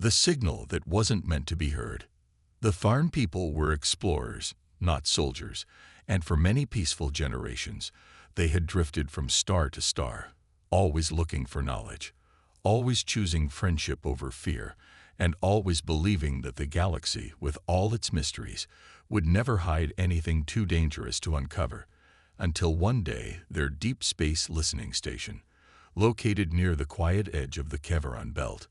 The signal that wasn't meant to be heard. The Farn people were explorers, not soldiers, and for many peaceful generations, they had drifted from star to star, always looking for knowledge, always choosing friendship over fear, and always believing that the galaxy, with all its mysteries, would never hide anything too dangerous to uncover, until one day their deep space listening station, located near the quiet edge of the Keveron belt,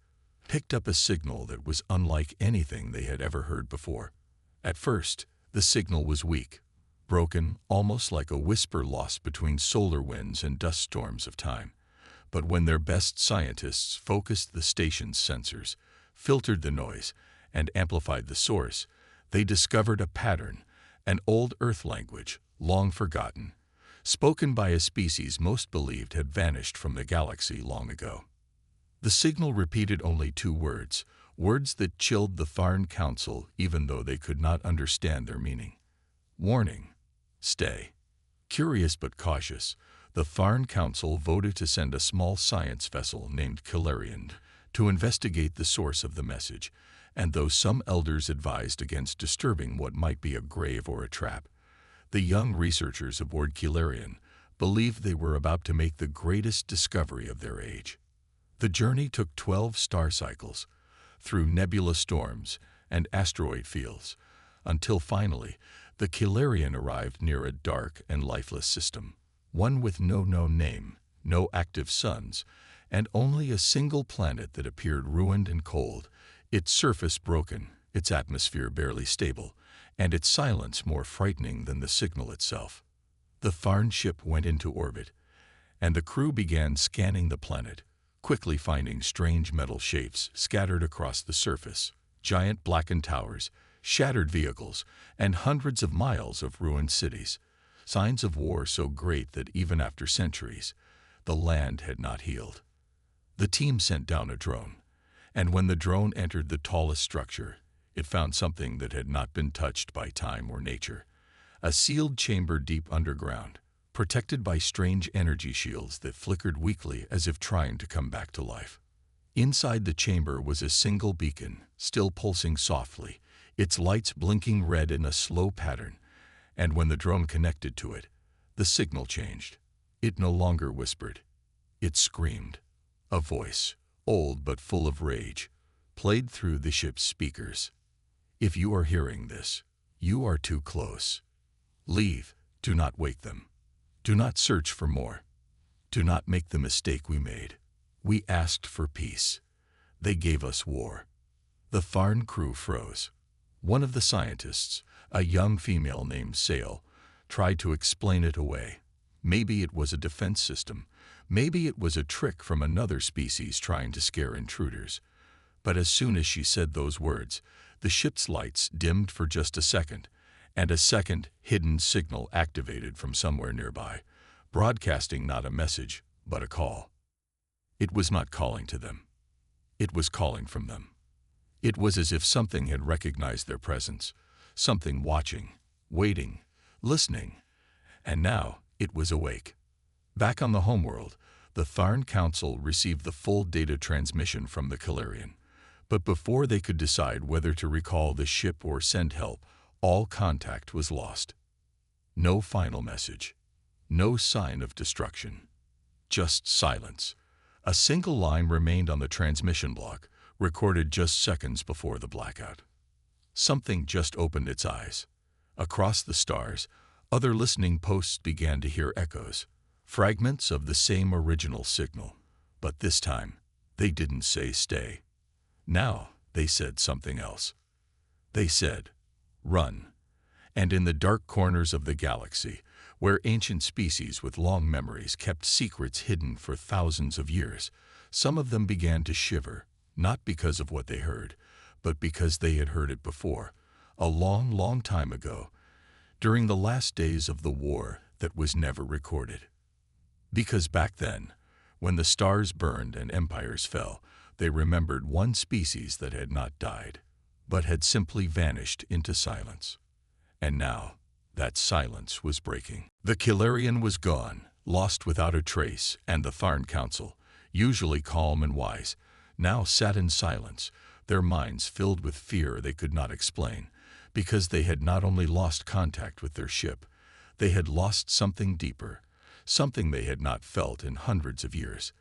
picked up a signal that was unlike anything they had ever heard before. At first, the signal was weak, broken, almost like a whisper lost between solar winds and dust storms of time. But when their best scientists focused the station's sensors, filtered the noise, and amplified the source, they discovered a pattern, an old Earth language, long forgotten, spoken by a species most believed had vanished from the galaxy long ago. The signal repeated only two words, words that chilled the Farn Council even though they could not understand their meaning. Warning. Stay. Curious but cautious, the Farn Council voted to send a small science vessel named Exhilarating to investigate the source of the message, and though some elders advised against disturbing what might be a grave or a trap, the young researchers aboard Exhilarating believed they were about to make the greatest discovery of their age. The journey took 12 star cycles, through nebula storms and asteroid fields, until finally the Exhilarating arrived near a dark and lifeless system, one with no known name, no active suns, and only a single planet that appeared ruined and cold, its surface broken, its atmosphere barely stable, and its silence more frightening than the signal itself. The Farn ship went into orbit, and the crew began scanning the planet, quickly finding strange metal shapes scattered across the surface, giant blackened towers, shattered vehicles, and hundreds of miles of ruined cities, signs of war so great that even after centuries, the land had not healed. The team sent down a drone, and when the drone entered the tallest structure, it found something that had not been touched by time or nature, a sealed chamber deep underground, protected by strange energy shields that flickered weakly as if trying to come back to life. Inside the chamber was a single beacon, still pulsing softly, its lights blinking red in a slow pattern, and when the drone connected to it, the signal changed. It no longer whispered. It screamed. A voice, old but full of rage, played through the ship's speakers. If you are hearing this, you are too close. Leave. Do not wake them. Do not search for more. Do not make the mistake we made. We asked for peace. They gave us war. The Farn crew froze. One of the scientists, a young female named Sail, tried to explain it away. Maybe it was a defense system. Maybe it was a trick from another species trying to scare intruders. But as soon as she said those words, the ship's lights dimmed for just a second, and a second hidden signal activated from somewhere nearby, broadcasting not a message, but a call. It was not calling to them. It was calling from them. It was as if something had recognized their presence, something watching, waiting, listening, and now it was awake. Back on the homeworld, the Farn Council received the full data transmission from the Exhilarating, but before they could decide whether to recall the ship or send help, all contact was lost. No final message. No sign of destruction. Just silence. A single line remained on the transmission log, recorded just seconds before the blackout. Something just opened its eyes. Across the stars, other listening posts began to hear echoes, fragments of the same original signal. But this time, they didn't say stay. Now, they said something else. They said, run. And in the dark corners of the galaxy, where ancient species with long memories kept secrets hidden for thousands of years, some of them began to shiver, not because of what they heard, but because they had heard it before, a long, long time ago, during the last days of the war that was never recorded. Because back then, when the stars burned and empires fell, they remembered one species that had not died, but had simply vanished into silence. And now, that silence was breaking. The Exhilarating was gone, lost without a trace, and the Farn Council, usually calm and wise, now sat in silence, their minds filled with fear they could not explain, because they had not only lost contact with their ship, they had lost something deeper, something they had not felt in hundreds of years.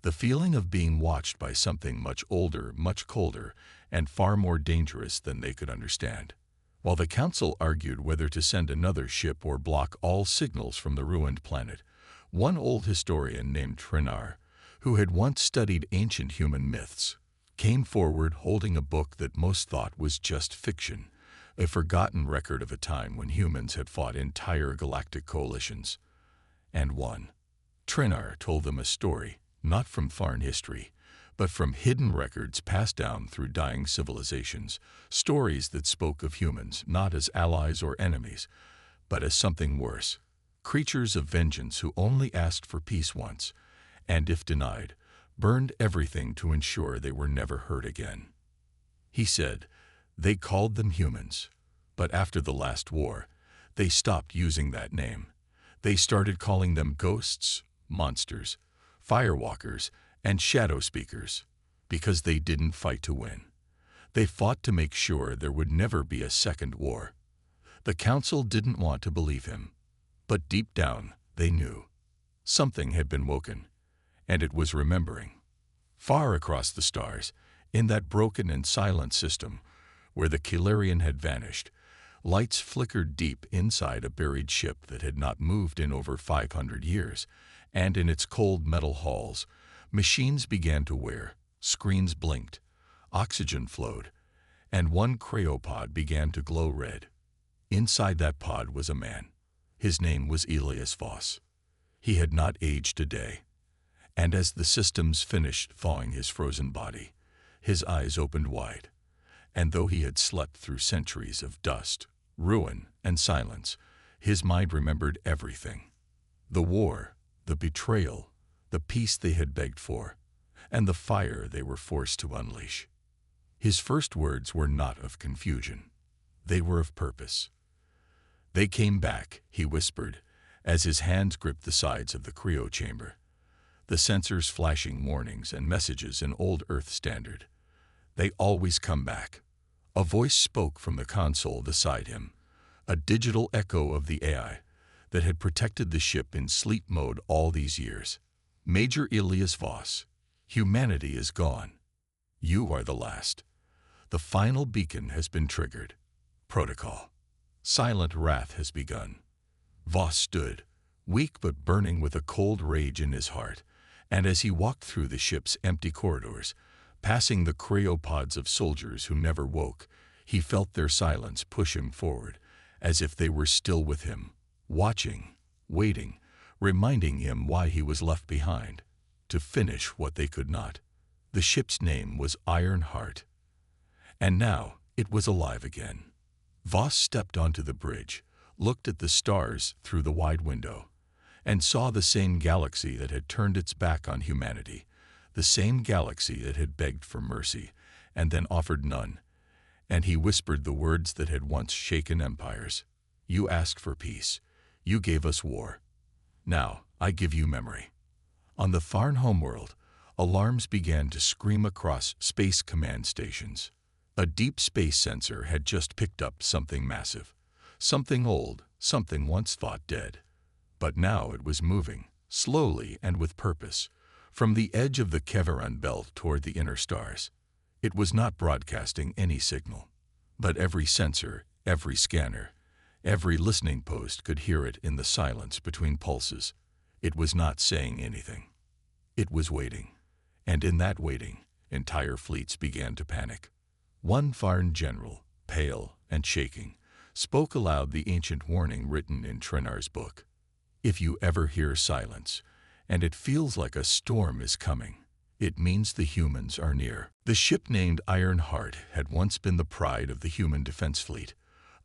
The feeling of being watched by something much older, much colder, and far more dangerous than they could understand. While the council argued whether to send another ship or block all signals from the ruined planet, one old historian named Trinar, who had once studied ancient human myths, came forward holding a book that most thought was just fiction, a forgotten record of a time when humans had fought entire galactic coalitions and won. Trinar told them a story, not from foreign history, but from hidden records passed down through dying civilizations, stories that spoke of humans not as allies or enemies, but as something worse, creatures of vengeance who only asked for peace once, and if denied, burned everything to ensure they were never hurt again. He said, they called them humans, but after the last war, they stopped using that name. They started calling them ghosts, monsters, firewalkers, and shadow speakers, because they didn't fight to win. They fought to make sure there would never be a second war. The council didn't want to believe him, but deep down they knew. Something had been woken, and it was remembering. Far across the stars, in that broken and silent system, where the Kilarian had vanished, lights flickered deep inside a buried ship that had not moved in over 500 years, and in its cold metal halls, machines began to wear, screens blinked, oxygen flowed, and one cryopod began to glow red. Inside that pod was a man. His name was Elias Voss. He had not aged a day, and as the systems finished thawing his frozen body, his eyes opened wide, and though he had slept through centuries of dust, ruin, and silence, his mind remembered everything. The war, the betrayal, the peace they had begged for, and the fire they were forced to unleash. His first words were not of confusion. They were of purpose. They came back, he whispered, as his hands gripped the sides of the cryo chamber, the sensors flashing warnings and messages in old Earth standard. They always come back. A voice spoke from the console beside him, a digital echo of the AI that had protected the ship in sleep mode all these years. Major Elias Voss, humanity is gone. You are the last. The final beacon has been triggered. Protocol. Silent wrath has begun. Voss stood, weak but burning with a cold rage in his heart, and as he walked through the ship's empty corridors, passing the cryopods of soldiers who never woke, he felt their silence push him forward, as if they were still with him, watching, waiting, reminding him why he was left behind, to finish what they could not. The ship's name was Iron Heart, and now it was alive again. Voss stepped onto the bridge, looked at the stars through the wide window, and saw the same galaxy that had turned its back on humanity, the same galaxy that had begged for mercy and then offered none. And he whispered the words that had once shaken empires. You asked for peace. You gave us war. Now I give you memory. On the far homeworld, alarms began to scream across space command stations. A deep space sensor had just picked up something massive, something old, something once thought dead. But now it was moving, slowly and with purpose, from the edge of the Kevaran belt toward the inner stars. It was not broadcasting any signal, but every sensor, every scanner, every listening post could hear it in the silence between pulses. It was not saying anything. It was waiting, and in that waiting, entire fleets began to panic. One foreign general, pale and shaking, spoke aloud the ancient warning written in Trinar's book. If you ever hear silence, and it feels like a storm is coming, it means the humans are near. The ship named Iron Heart had once been the pride of the human defense fleet,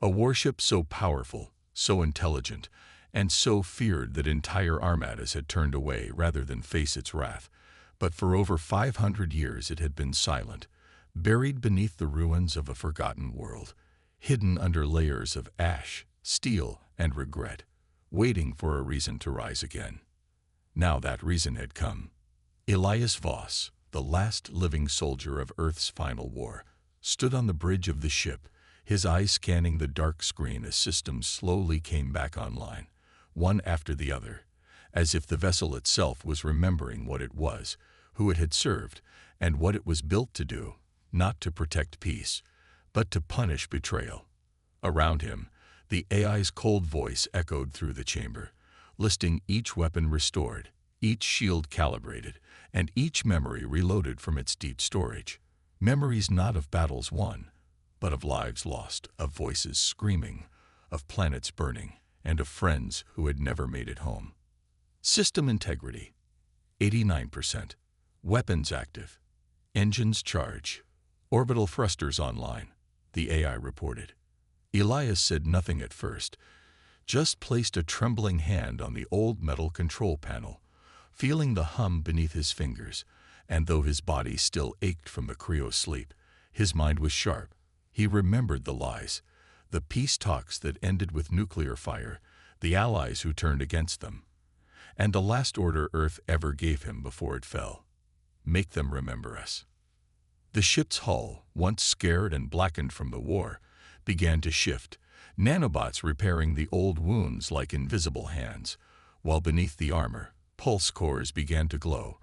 a warship so powerful, so intelligent, and so feared that entire armadas had turned away rather than face its wrath. But for over 500 years it had been silent, buried beneath the ruins of a forgotten world, hidden under layers of ash, steel, and regret, waiting for a reason to rise again. Now that reason had come. Elias Voss, the last living soldier of Earth's final war, stood on the bridge of the ship, his eyes scanning the dark screen as systems slowly came back online, one after the other, as if the vessel itself was remembering what it was, who it had served, and what it was built to do, not to protect peace, but to punish betrayal. Around him, the AI's cold voice echoed through the chamber, listing each weapon restored, each shield calibrated, and each memory reloaded from its deep storage. Memories not of battles won, but of lives lost, of voices screaming, of planets burning, and of friends who had never made it home. System integrity, 89%. Weapons active. Engines charge. Orbital thrusters online, the AI reported. Elias said nothing at first, just placed a trembling hand on the old metal control panel, feeling the hum beneath his fingers, and though his body still ached from the cryo sleep, his mind was sharp. He remembered the lies, the peace talks that ended with nuclear fire, the allies who turned against them, and the last order Earth ever gave him before it fell. Make them remember us. The ship's hull, once scared and blackened from the war, began to shift, nanobots repairing the old wounds like invisible hands, while beneath the armor, pulse cores began to glow,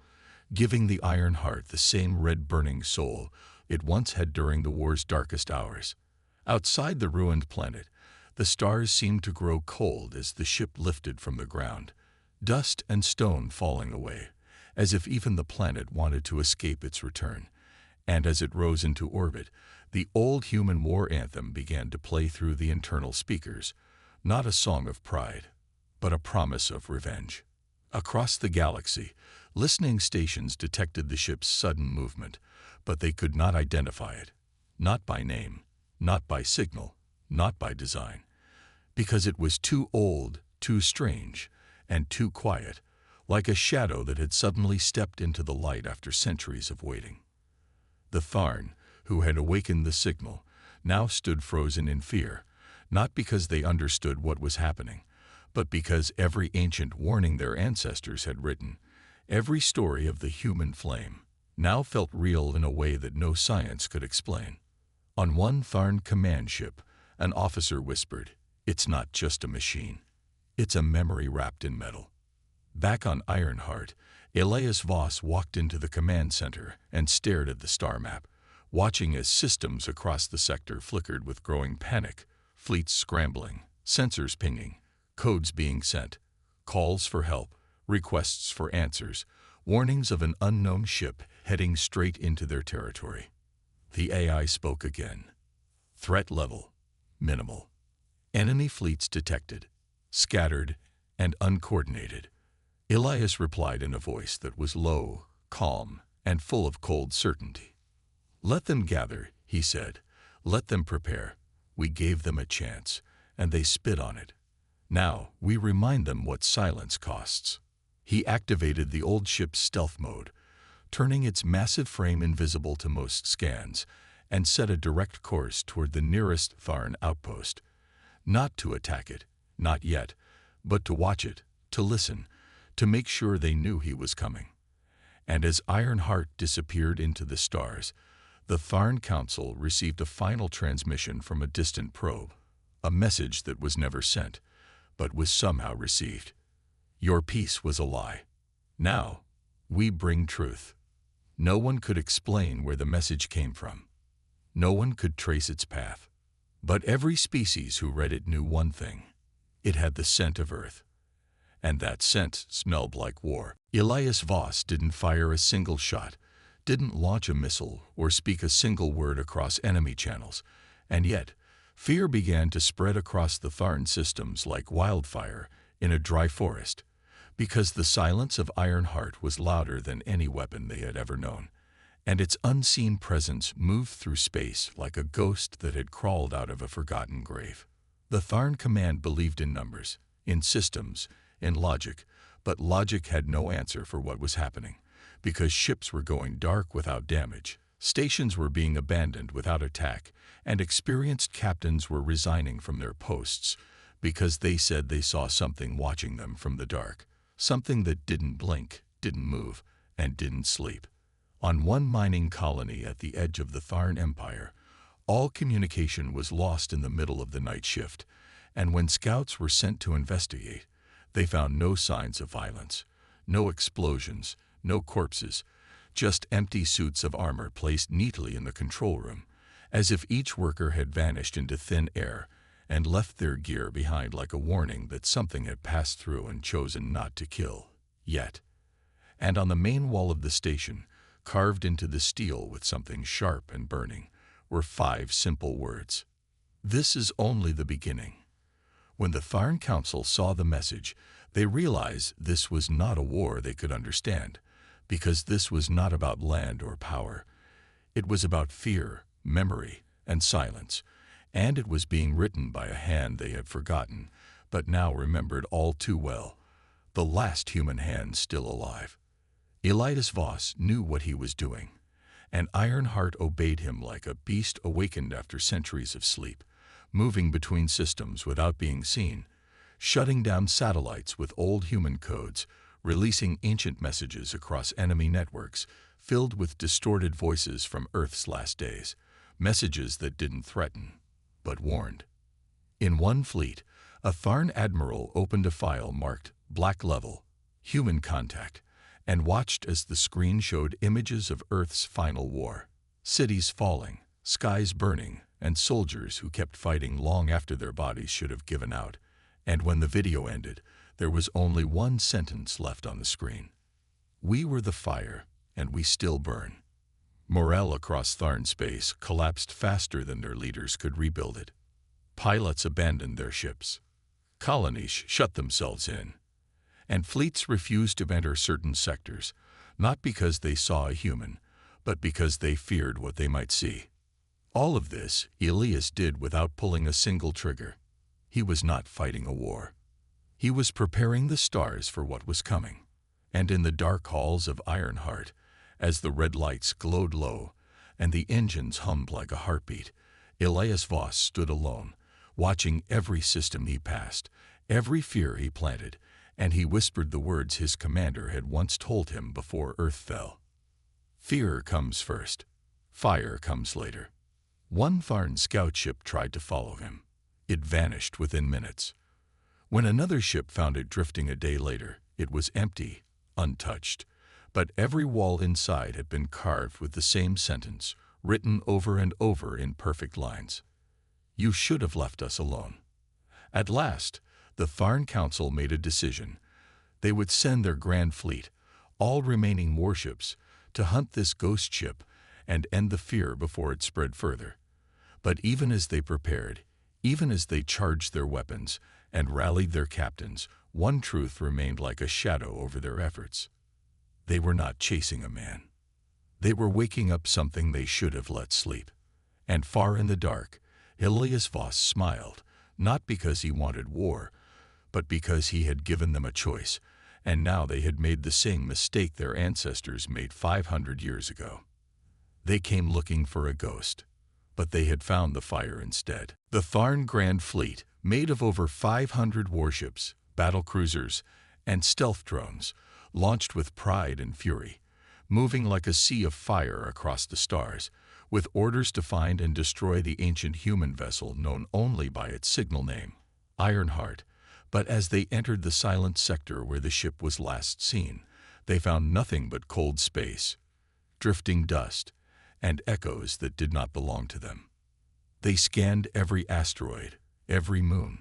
giving the Iron Heart the same red-burning soul it once had during the war's darkest hours. Outside the ruined planet, the stars seemed to grow cold as the ship lifted from the ground, dust and stone falling away, as if even the planet wanted to escape its return. And as it rose into orbit, the old human war anthem began to play through the internal speakers, not a song of pride, but a promise of revenge. Across the galaxy, listening stations detected the ship's sudden movement, but they could not identify it, not by name, not by signal, not by design, because it was too old, too strange, and too quiet, like a shadow that had suddenly stepped into the light after centuries of waiting. The Tharn, who had awakened the signal, now stood frozen in fear, not because they understood what was happening, but because every ancient warning their ancestors had written, every story of the human flame, now felt real in a way that no science could explain. On one Tharn command ship, an officer whispered, "It's not just a machine. It's a memory wrapped in metal." Back on Ironheart, Elias Voss walked into the command center and stared at the star map, watching as systems across the sector flickered with growing panic, fleets scrambling, sensors pinging, codes being sent, calls for help, requests for answers, warnings of an unknown ship heading straight into their territory. The AI spoke again. Threat level, minimal. Enemy fleets detected, scattered, and uncoordinated. Elias replied in a voice that was low, calm, and full of cold certainty. "Let them gather," he said. "Let them prepare. We gave them a chance, and they spit on it. Now, we remind them what silence costs." He activated the old ship's stealth mode, turning its massive frame invisible to most scans, and set a direct course toward the nearest Tharn outpost. Not to attack it, not yet, but to watch it, to listen, to make sure they knew he was coming. And as Ironheart disappeared into the stars, the Tharn Council received a final transmission from a distant probe, a message that was never sent, but was somehow received. Your peace was a lie. Now, we bring truth. No one could explain where the message came from. No one could trace its path. But every species who read it knew one thing. It had the scent of Earth. And that scent smelled like war. Elias Voss didn't fire a single shot, didn't launch a missile or speak a single word across enemy channels, and yet fear began to spread across the Tharn systems like wildfire in a dry forest, because the silence of Ironheart was louder than any weapon they had ever known, and its unseen presence moved through space like a ghost that had crawled out of a forgotten grave. The Tharn command believed in numbers, in systems, in logic, but logic had no answer for what was happening, because ships were going dark without damage, stations were being abandoned without attack, and experienced captains were resigning from their posts because they said they saw something watching them from the dark, something that didn't blink, didn't move, and didn't sleep. On one mining colony at the edge of the Tharn Empire, All communication was lost in the middle of the night shift, and when scouts were sent to investigate, they found no signs of violence, no explosions, no corpses, just empty suits of armor placed neatly in the control room, as if each worker had vanished into thin air and left their gear behind like a warning that something had passed through and chosen not to kill yet. And on the main wall of the station, carved into the steel with something sharp and burning, were 5 simple words. This is only the beginning. When the Tharn Council saw the message, they realized this was not a war they could understand, because this was not about land or power. It was about fear, memory, and silence, and it was being written by a hand they had forgotten, but now remembered all too well, the last human hand still alive. Elias Voss knew what he was doing, and Ironheart obeyed him like a beast awakened after centuries of sleep, moving between systems without being seen, shutting down satellites with old human codes, releasing ancient messages across enemy networks filled with distorted voices from Earth's last days, messages that didn't threaten, but warned. In one fleet, a Tharn admiral opened a file marked Black Level, Human Contact, and watched as the screen showed images of Earth's final war. Cities falling, skies burning, and soldiers who kept fighting long after their bodies should have given out. And when the video ended, there was only one sentence left on the screen. We were the fire, and we still burn. Morale across Tharn space collapsed faster than their leaders could rebuild it. Pilots abandoned their ships. Colonies shut themselves in. And fleets refused to enter certain sectors, not because they saw a human, but because they feared what they might see. All of this Elias did without pulling a single trigger. He was not fighting a war. He was preparing the stars for what was coming. And in the dark halls of Ironheart, as the red lights glowed low and the engines hummed like a heartbeat, Elias Voss stood alone, watching every system he passed, every fear he planted, and he whispered the words his commander had once told him before Earth fell. Fear comes first. Fire comes later. One Tharn scout ship tried to follow him. It vanished within minutes. When another ship found it drifting a day later, it was empty, untouched, but every wall inside had been carved with the same sentence, written over and over in perfect lines. You should have left us alone. At last, the Tharn Council made a decision. They would send their grand fleet, all remaining warships, to hunt this ghost ship and end the fear before it spread further. But even as they prepared, even as they charged their weapons and rallied their captains, one truth remained like a shadow over their efforts. They were not chasing a man. They were waking up something they should have let sleep. And far in the dark, Elias Voss smiled, not because he wanted war, but because he had given them a choice, and now they had made the same mistake their ancestors made 500 years ago. They came looking for a ghost, but they had found the fire instead. The Tharn Grand Fleet, made of over 500 warships, battle cruisers, and stealth drones, launched with pride and fury, moving like a sea of fire across the stars, with orders to find and destroy the ancient human vessel known only by its signal name, Ironheart. But as they entered the silent sector where the ship was last seen, they found nothing but cold space, drifting dust, and echoes that did not belong to them. They scanned every asteroid, every moon,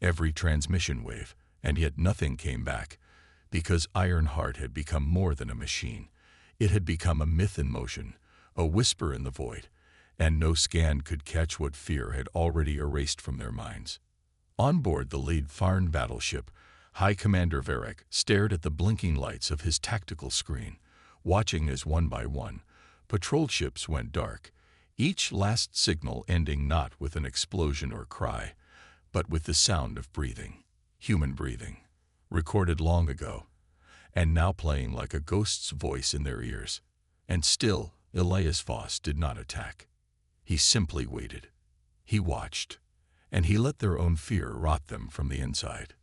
every transmission wave, and yet nothing came back, because Ironheart had become more than a machine. It had become a myth in motion, a whisper in the void, and no scan could catch what fear had already erased from their minds. On board the lead Tharn battleship, High Commander Varric stared at the blinking lights of his tactical screen, watching as one by one, patrol ships went dark, each last signal ending not with an explosion or cry, but with the sound of breathing, human breathing, recorded long ago, and now playing like a ghost's voice in their ears. And still, Elias Voss did not attack. He simply waited. He watched, and he let their own fear rot them from the inside.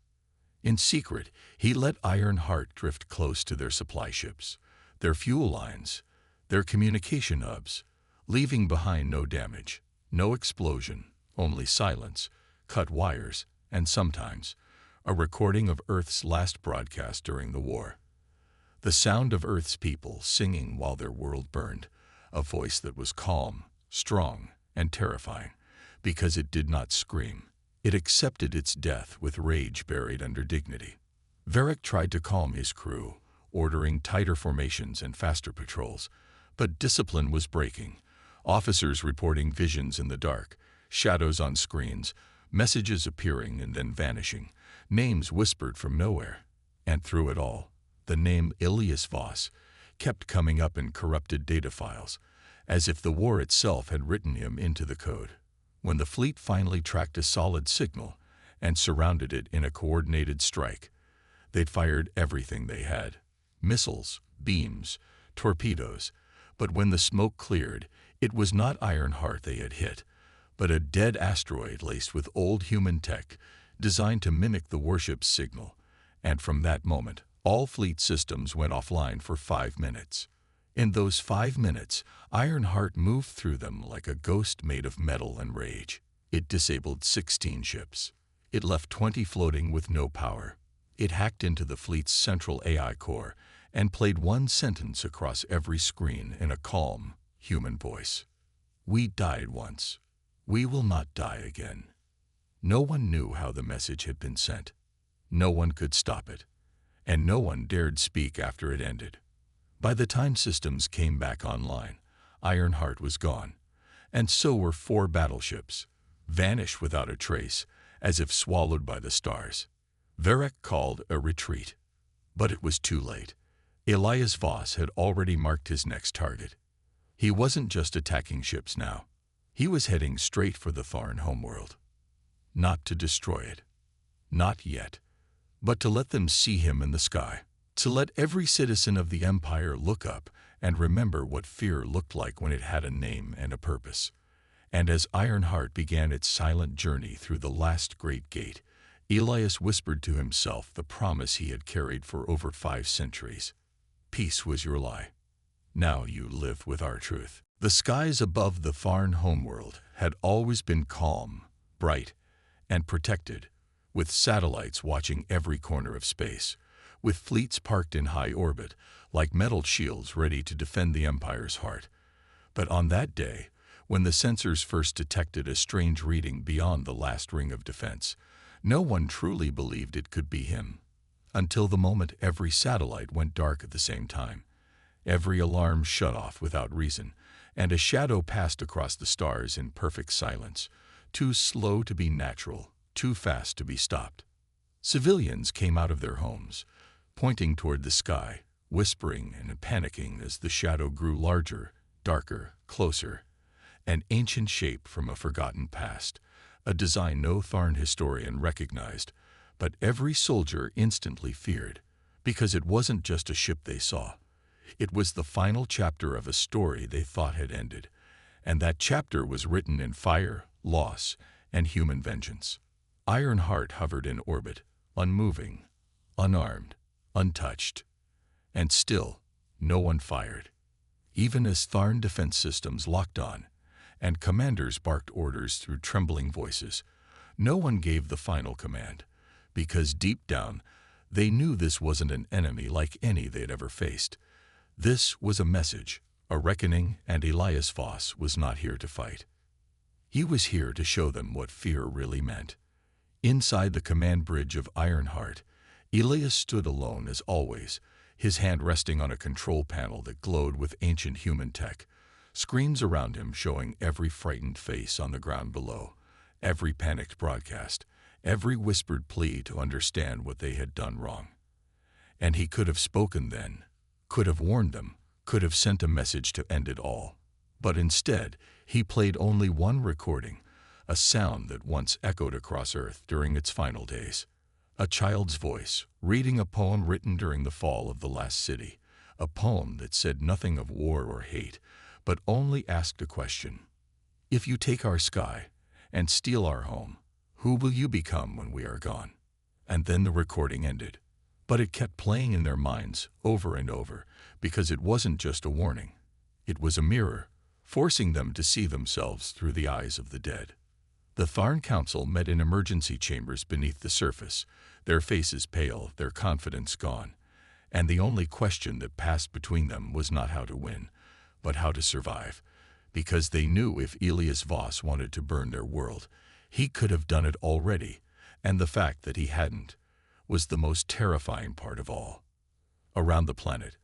In secret, he let Ironheart drift close to their supply ships, their fuel lines, their communication hubs, leaving behind no damage, No explosion, only silence, cut wires, and sometimes a recording of Earth's last broadcast during the war. The sound of Earth's people singing while their world burned, a voice that was calm, strong, and terrifying, because it did not scream. It accepted its death with rage buried under dignity. Varric tried to calm his crew, ordering tighter formations and faster patrols, but discipline was breaking. Officers reporting visions in the dark, shadows on screens, messages appearing and then vanishing, names whispered from nowhere. And through it all, the name Ilias Voss kept coming up in corrupted data files, as if the war itself had written him into the code. When the fleet finally tracked a solid signal and surrounded it in a coordinated strike, they'd fired everything they had: missiles, beams, torpedoes. But when the smoke cleared, it was not Ironheart they had hit, but a dead asteroid laced with old human tech designed to mimic the warship's signal. And from that moment, all fleet systems went offline for 5 minutes. In those 5 minutes, Ironheart moved through them like a ghost made of metal and rage. It disabled 16 ships. It left 20 floating with no power. It hacked into the fleet's central AI core and played one sentence across every screen in a calm, human voice. "We died once. We will not die again." No one knew how the message had been sent. No one could stop it, and no one dared speak after it ended. By the time systems came back online, Ironheart was gone, and so were 4 battleships, vanished without a trace, as if swallowed by the stars. Varric called a retreat, but it was too late. Ilias Voss had already marked his next target. He wasn't just attacking ships now. He was heading straight for the Tharn homeworld. Not to destroy it. Not yet. But to let them see him in the sky. To let every citizen of the Empire look up and remember what fear looked like when it had a name and a purpose. And as Ironheart began its silent journey through the last great gate, Ilias whispered to himself the promise he had carried for over 5 centuries. Peace was your lie. Now you live with our truth. The skies above the Tharn homeworld had always been calm, bright, and protected, with satellites watching every corner of space, with fleets parked in high orbit, like metal shields ready to defend the Empire's heart. But on that day, when the sensors first detected a strange reading beyond the last ring of defense, no one truly believed it could be him. Until the moment every satellite went dark at the same time. Every alarm shut off without reason, and a shadow passed across the stars in perfect silence, too slow to be natural, too fast to be stopped. Civilians came out of their homes, pointing toward the sky, whispering and panicking as the shadow grew larger, darker, closer. An ancient shape from a forgotten past, a design no Tharn historian recognized, but every soldier instantly feared, because it wasn't just a ship they saw. It was the final chapter of a story they thought had ended, and that chapter was written in fire, loss, and human vengeance. Ironheart hovered in orbit, unmoving, unarmed, untouched. And still, no one fired. Even as Tharn defense systems locked on, and commanders barked orders through trembling voices, no one gave the final command, because deep down, they knew this wasn't an enemy like any they'd ever faced. This was a message, a reckoning, and Ilias Voss was not here to fight. He was here to show them what fear really meant. Inside the command bridge of Ironheart, Ilias stood alone as always, his hand resting on a control panel that glowed with ancient human tech, screens around him showing every frightened face on the ground below, every panicked broadcast, every whispered plea to understand what they had done wrong. And he could have spoken then, could have warned them, could have sent a message to end it all. But instead, he played only one recording, a sound that once echoed across Earth during its final days. A child's voice, reading a poem written during the fall of the last city, a poem that said nothing of war or hate, but only asked a question. If you take our sky and steal our home, who will you become when we are gone? And then the recording ended. But it kept playing in their minds over and over, because it wasn't just a warning. It was a mirror, forcing them to see themselves through the eyes of the dead. The Tharn Council met in emergency chambers beneath the surface, their faces pale, their confidence gone, and the only question that passed between them was not how to win, but how to survive, because they knew if Elias Voss wanted to burn their world, he could have done it already, and the fact that he hadn't was the most terrifying part of all. Around the planet,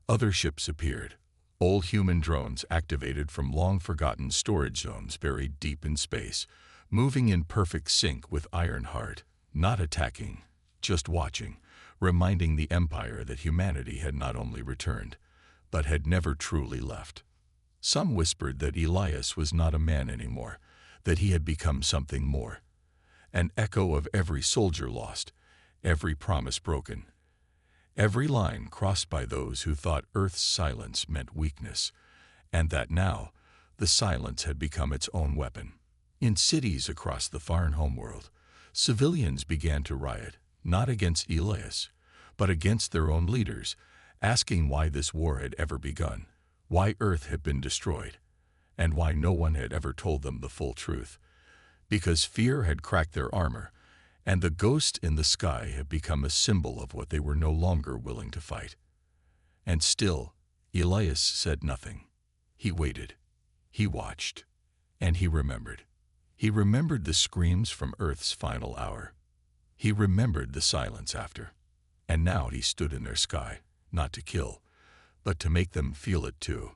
other ships appeared, old human drones activated from long-forgotten storage zones buried deep in space, moving in perfect sync with Ironheart, not attacking, just watching, reminding the Empire that humanity had not only returned, but had never truly left. Some whispered that Elias was not a man anymore, that he had become something more. An echo of every soldier lost, every promise broken, every line crossed by those who thought Earth's silence meant weakness, and that now the silence had become its own weapon. In cities across the Tharn homeworld, civilians began to riot, not against Elias, but against their own leaders, asking why this war had ever begun, why Earth had been destroyed, and why no one had ever told them the full truth. Because fear had cracked their armor, and the ghost in the sky had become a symbol of what they were no longer willing to fight. And still, Elias said nothing. He waited. He watched. And he remembered. He remembered the screams from Earth's final hour. He remembered the silence after. And now he stood in their sky, not to kill, but to make them feel it too.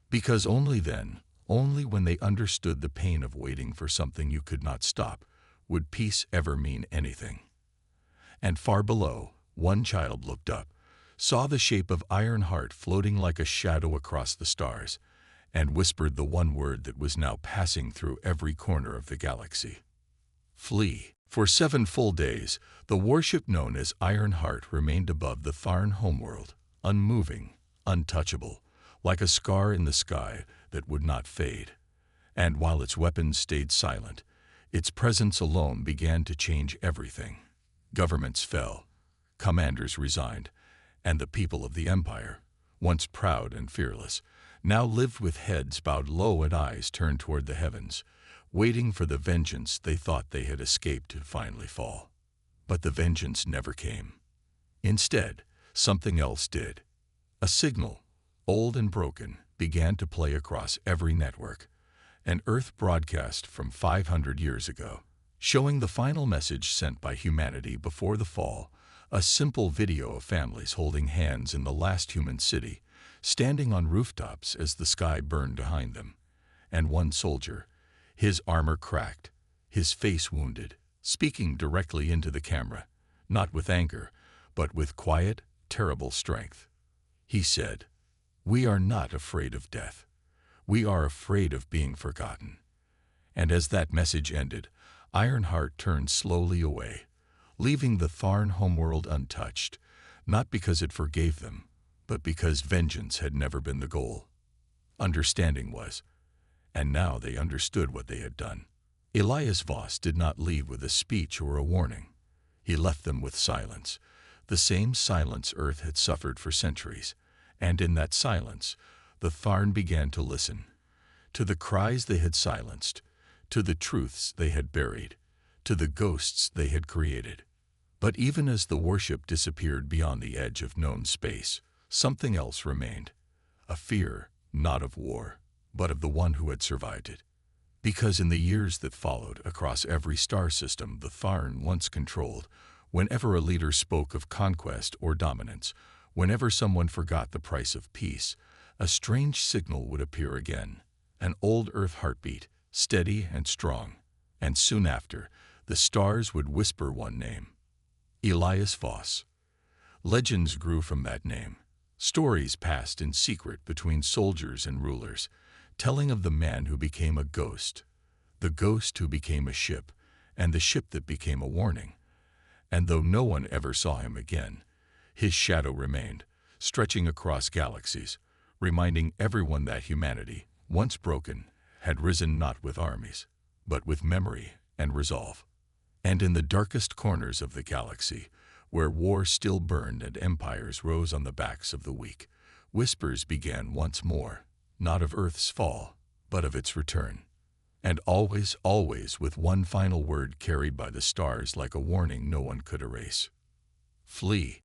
Because only then, only when they understood the pain of waiting for something you could not stop, would peace ever mean anything. And far below, one child looked up, saw the shape of Ironheart floating like a shadow across the stars, and whispered the one word that was now passing through every corner of the galaxy. Flee. For 7 full days, the warship known as Ironheart remained above the Tharn homeworld, unmoving, untouchable, like a scar in the sky that would not fade. And while its weapons stayed silent, its presence alone began to change everything. Governments fell, commanders resigned, and the people of the Empire, once proud and fearless, now lived with heads bowed low and eyes turned toward the heavens, waiting for the vengeance they thought they had escaped to finally fall. But the vengeance never came. Instead, something else did. A signal, old and broken, began to play across every network, an Earth broadcast from 500 years ago, showing the final message sent by humanity before the fall, a simple video of families holding hands in the last human city, standing on rooftops as the sky burned behind them, and one soldier, his armor cracked, his face wounded, speaking directly into the camera, not with anger, but with quiet, terrible strength. He said, "We are not afraid of death. We are afraid of being forgotten." And as that message ended, Ironheart turned slowly away, leaving the Tharn homeworld untouched, not because it forgave them, but because vengeance had never been the goal. Understanding was, and now they understood what they had done. Elias Voss did not leave with a speech or a warning. He left them with silence, the same silence Earth had suffered for centuries, and in that silence, the Tharn began to listen, to the cries they had silenced, to the truths they had buried, to the ghosts they had created. But even as the warship disappeared beyond the edge of known space, something else remained, a fear, not of war, but of the one who had survived it. Because in the years that followed, across every star system the Tharn once controlled, whenever a leader spoke of conquest or dominance, whenever someone forgot the price of peace, a strange signal would appear again, an old Earth heartbeat, steady and strong, and soon after, the stars would whisper one name, Elias Voss. Legends grew from that name. Stories passed in secret between soldiers and rulers, telling of the man who became a ghost, the ghost who became a ship, and the ship that became a warning. And though no one ever saw him again, his shadow remained, stretching across galaxies, reminding everyone that humanity, once broken, had risen not with armies, but with memory and resolve. And in the darkest corners of the galaxy, where war still burned and empires rose on the backs of the weak, whispers began once more, not of Earth's fall, but of its return. And always, always with one final word carried by the stars like a warning no one could erase. Flee.